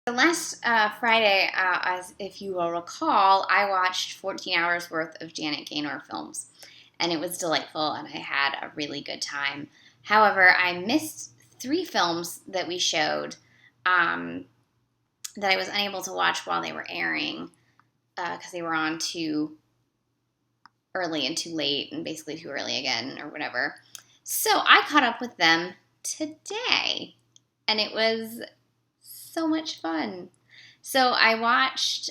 So last Friday, as if you will recall, I watched 14 hours worth of Janet Gaynor films, and it was delightful, and I had a really good time. However, I missed three films that we showed that I was unable to watch while they were airing because they were on too early and too late, and basically too early again, or whatever. So I caught up with them today, and it was so much fun. So I watched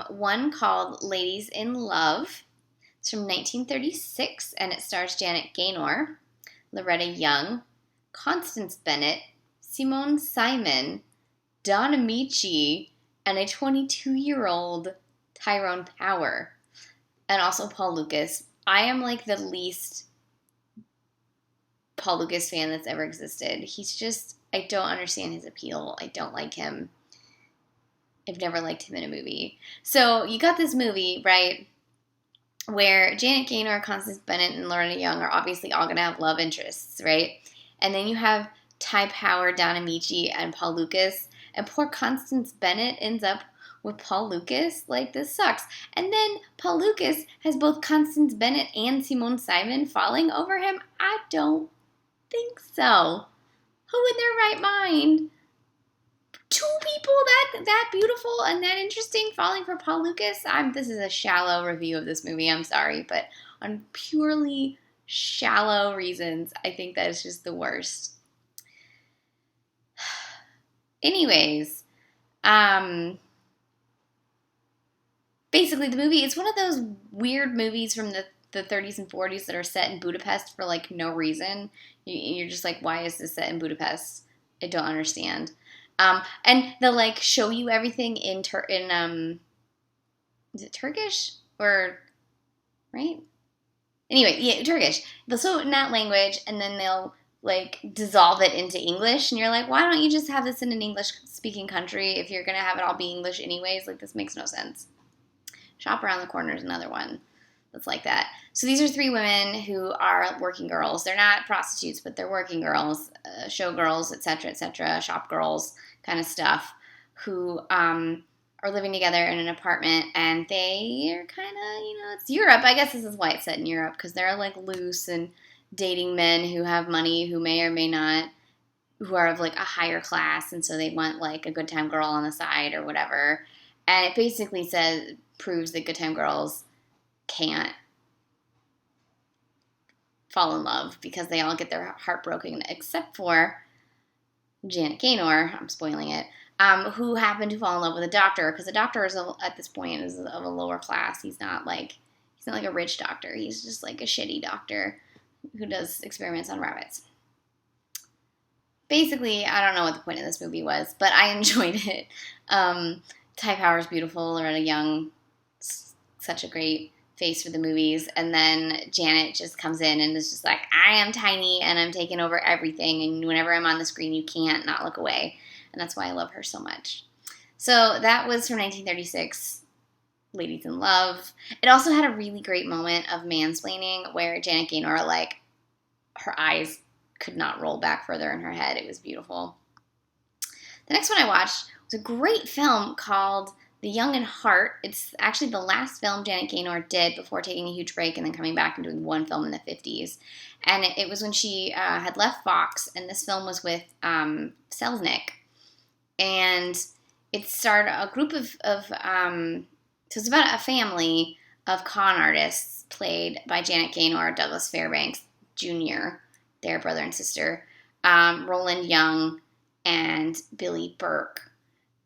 one called Ladies in Love. It's from 1936, and it stars Janet Gaynor, Loretta Young, Constance Bennett, Simone Simon, Don Amici, and a 22-year-old Tyrone Power, and also Paul Lucas. I am like the least Paul Lucas fan that's ever existed. He's just, I don't understand his appeal. I don't like him. I've never liked him in a movie. So you got this movie, right, where Janet Gaynor, Constance Bennett, and Loretta Young are obviously all going to have love interests, right? And then you have Ty Power, Don Amici, and Paul Lucas. And poor Constance Bennett ends up with Paul Lucas. Like, this sucks. And then Paul Lucas has both Constance Bennett and Simone Simon falling over him. I don't think so. Who in their right mind? Two people that beautiful and that interesting falling for Paul Lucas? This is a shallow review of this movie. I'm sorry, but on purely shallow reasons, I think that is just the worst. Anyways, basically the movie is one of those weird movies from the 30s and 40s that are set in Budapest for like no reason. You're just like, why is this set in Budapest? I don't understand. And they'll like show you everything in is it Turkish or right? Anyway, yeah, Turkish. They'll show it in that language, and then they'll like dissolve it into English, and you're like, why don't you just have this in an English-speaking country if you're gonna have it all be English anyways? Like, this makes no sense. Shop Around the Corner is another one that's like that. So these are three women who are working girls. They're not prostitutes, but they're working girls, showgirls, etc., shop girls kind of stuff, who are living together in an apartment, and they are kind of, it's Europe. I guess this is why it's set in Europe, because they're like loose and dating men who have money, who may or may not, who are of like a higher class, and so they want like a good time girl on the side or whatever. And it basically proves that good time girls can't fall in love because they all get their heart broken except for Janet Gaynor. I'm spoiling it. Who happened to fall in love with a doctor, because the doctor is at this point is of a lower class. He's not like a rich doctor. He's just like a shitty doctor who does experiments on rabbits. Basically, I don't know what the point of this movie was, but I enjoyed it. Ty Power's beautiful, Loretta Young, such a great face for the movies, and then Janet just comes in and is just like, I am tiny and I'm taking over everything, and whenever I'm on the screen you can't not look away, and that's why I love her so much. So that was from 1936, Ladies in Love. It also had a really great moment of mansplaining where Janet Gaynor, like, her eyes could not roll back further in her head. It was beautiful. The next one I watched was a great film called The Young at Heart. It's actually the last film Janet Gaynor did before taking a huge break and then coming back and doing one film in the 50s. And it was when she had left Fox, and this film was with Selznick. And it starred a group of so it's about a family of con artists played by Janet Gaynor, Douglas Fairbanks Jr., their brother and sister, Roland Young, and Billy Burke.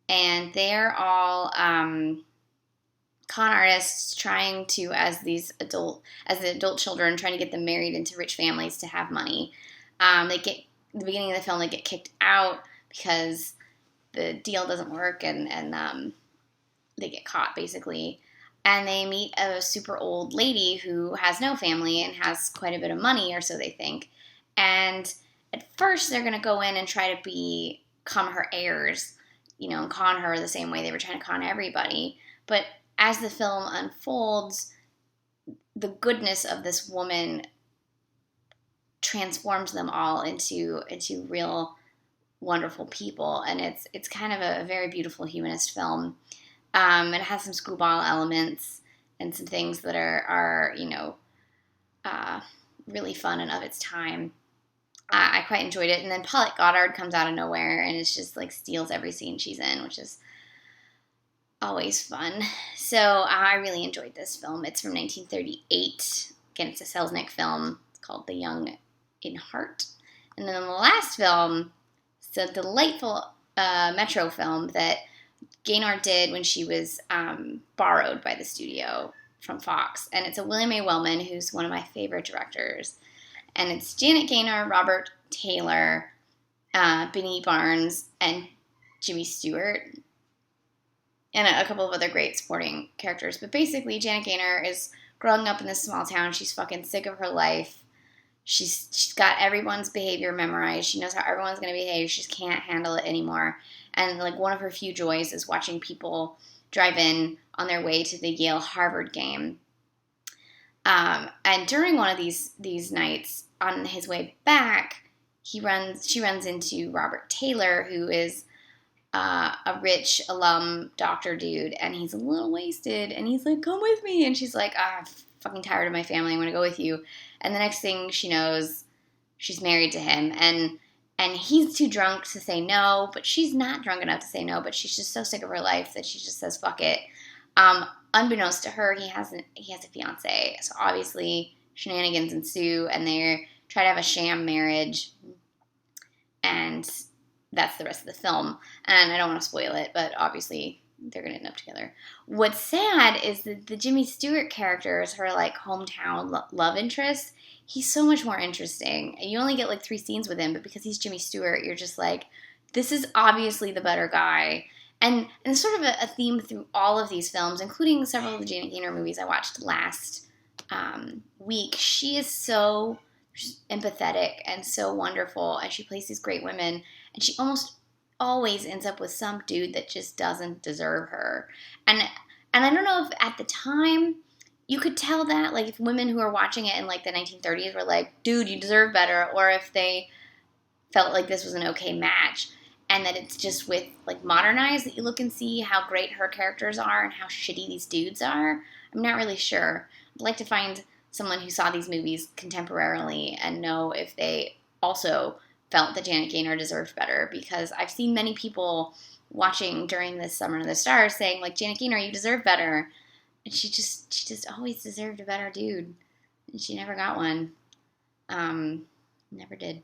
And they're all con artists trying to, as the adult children, trying to get them married into rich families to have money. At the beginning of the film, they get kicked out because the deal doesn't work, and they get caught, basically. And they meet a super old lady who has no family and has quite a bit of money, or so they think. And at first, they're going to go in and try to become her heirs, and con her the same way they were trying to con everybody. But as the film unfolds, the goodness of this woman transforms them all into real wonderful people, and it's kind of a very beautiful humanist film. It has some screwball elements and some things that are really fun and of its time. I quite enjoyed it. And then Paulette Goddard comes out of nowhere and it's just like steals every scene she's in, which is always fun. So I really enjoyed this film. It's from 1938. Again, it's a Selznick film. It's called The Young in Heart. And then the last film, it's a delightful Metro film that Gaynor did when she was borrowed by the studio from Fox. And it's a William A. Wellman, who's one of my favorite directors. And it's Janet Gaynor, Robert Taylor, Benny Barnes, and Jimmy Stewart, and a couple of other great supporting characters. But basically, Janet Gaynor is growing up in this small town. She's fucking sick of her life. She's got everyone's behavior memorized. She knows how everyone's going to behave. She just can't handle it anymore. And like one of her few joys is watching people drive in on their way to the Yale-Harvard game. And during one of these nights, on his way back, she runs into Robert Taylor, who is a rich alum doctor dude, and he's a little wasted, and he's like, come with me, and she's like, I'm fucking tired of my family, I'm gonna go with you. And the next thing she knows, she's married to him, and he's too drunk to say no, but she's not drunk enough to say no, but she's just so sick of her life that she just says fuck it. Unbeknownst to her, he has a fiance, so obviously shenanigans ensue, and they try to have a sham marriage, and that's the rest of the film. And I don't want to spoil it, but obviously they're going to end up together. What's sad is that the Jimmy Stewart character is her like hometown love interest. He's so much more interesting. You only get like 3 scenes with him, but because he's Jimmy Stewart, you're just like, this is obviously the better guy. And sort of a theme through all of these films, including several of the Janet Gaynor movies I watched last week. She is so empathetic and so wonderful, and she plays these great women, and she almost always ends up with some dude that just doesn't deserve her. And I don't know if at the time you could tell that, like if women who were watching it in like the 1930s were like, dude, you deserve better, or if they felt like this was an okay match. And that it's just with like modern eyes that you look and see how great her characters are and how shitty these dudes are. I'm not really sure. I'd like to find someone who saw these movies contemporarily and know if they also felt that Janet Gaynor deserved better, because I've seen many people watching during this Summer of the Stars saying like, Janet Gaynor, you deserve better. And she just always deserved a better dude. And she never got one. Never did.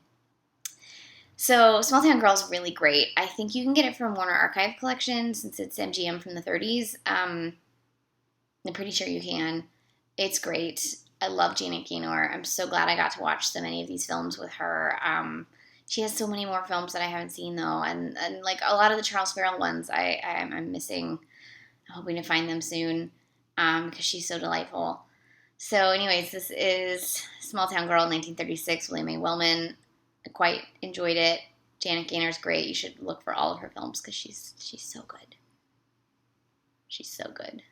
So, Small Town Girl is really great. I think you can get it from Warner Archive Collection since it's MGM from the 30s. I'm pretty sure you can. It's great. I love Janet Gaynor. I'm so glad I got to watch so many of these films with her. She has so many more films that I haven't seen, though. And like a lot of the Charles Farrell ones I'm missing. I'm hoping to find them soon because she's so delightful. So, anyways, this is Small Town Girl, 1936, William A. Wellman. I quite enjoyed it. Janet Gaynor's great. You should look for all of her films because she's so good. She's so good.